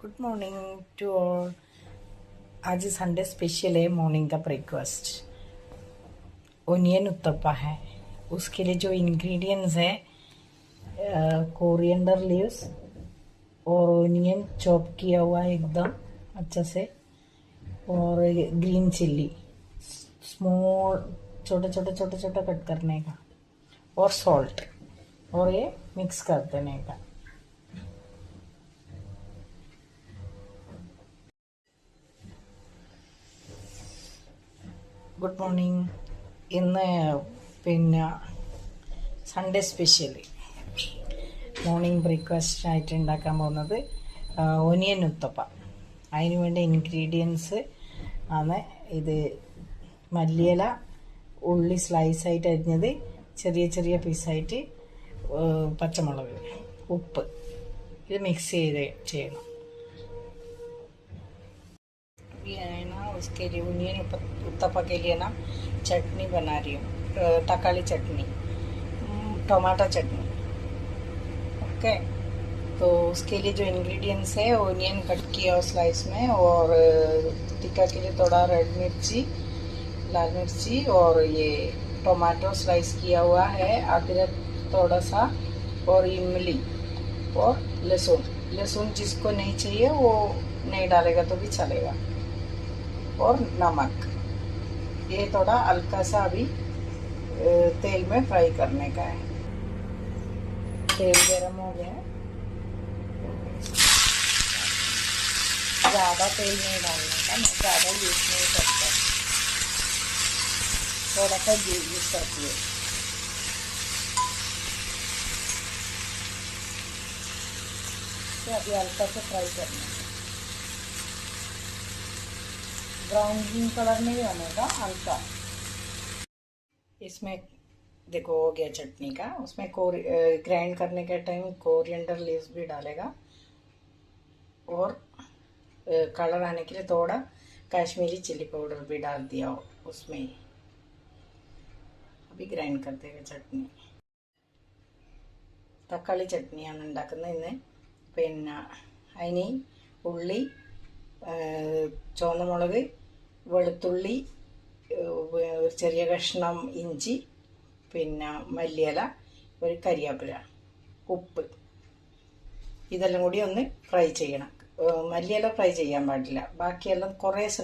Good morning to all. आज Sunday special है। Morning का ब्रेकफास्ट ओनियन उत्तपा है। उसके लिए जो इंग्रेडिएंट्स है कोरिएंडर लीव्स और ओनियन चॉप किया हुआ है एकदम अच्छा से, और ग्रीन चिल्ली स्मॉल छोटे छोटे छोटे छोटे कट करने का, और सॉल्ट, और ये मिक्स कर देने का। Good morning. ഇന്ന് പിന്നെ സൺഡേ സ്പെഷ്യൽ മോർണിംഗ് ബ്രേക്ക്ഫാസ്റ്റ് ആയിട്ട് ഉണ്ടാക്കാൻ പോകുന്നത് ഒനിയൻ ഉത്തപ്പ. അതിന് വേണ്ട ഇൻഗ്രീഡിയൻസ് ആണ് ഇത്: മല്ലിയില, ഉള്ളി സ്ലൈസായിട്ട് അരിഞ്ഞത്, ചെറിയ ചെറിയ പീസായിട്ട്, പച്ചമുളക്, ഉപ്പ്. ഇത് മിക്സ് ചെയ്യണം. है ना, उसके लिए ओनियन उत्तपा के लिए ना चटनी बना रही हूँ, तकाली चटनी, टमाटर चटनी। ओके, तो उसके लिए जो इंग्रेडिएंट्स है, ओनियन कट किया स्लाइस में, और टिक्का के लिए थोड़ा रेड मिर्ची, लाल मिर्ची, और ये टमाटो स्लाइस किया हुआ है, अदरक थोड़ा सा, और इमली, और लहसुन। लहसुन जिसको नहीं चाहिए वो नहीं डालेगा तो भी चलेगा, और नमक। ये थोड़ा हल्का सा अभी तेल में फ्राई करने का है। तेल गरम हो गया है, ज़्यादा तेल नहीं डालने का, मैं ज़्यादा यूज नहीं करता, थोड़ा सा यूज करती है। तो अभी हल्का से फ्राई करना है, ब्राउन कलर नहीं होने का, हल्का। इसमें देखो हो गया चटनी का। उसमें ग्राइंड करने के टाइम कोरिएंडर लीव्स भी डालेगा, और कलर आने के लिए थोड़ा कश्मीरी चिल्ली पाउडर भी डाल दिया उसमें ही। अभी ग्राइंड कर देगा चटनी। തക്കാളി ചട്നിയാണ് ഉണ്ടാക്കുന്നത് ഇന്ന്. പിന്നെ അതിന് ഉള്ളി, ചുവന്നമുളക്, വെളുത്തുള്ളി, ഒരു ചെറിയ കഷ്ണം ഇഞ്ചി, പിന്നെ മല്ലിയില, ഒരു കരിയാപ്പില, ഉപ്പ്, ഇതെല്ലാം കൂടി ഒന്ന് ഫ്രൈ ചെയ്യണം. മല്ലിയില ഫ്രൈ ചെയ്യാൻ പാടില്ല, ബാക്കിയെല്ലാം കുറേശ്ശെ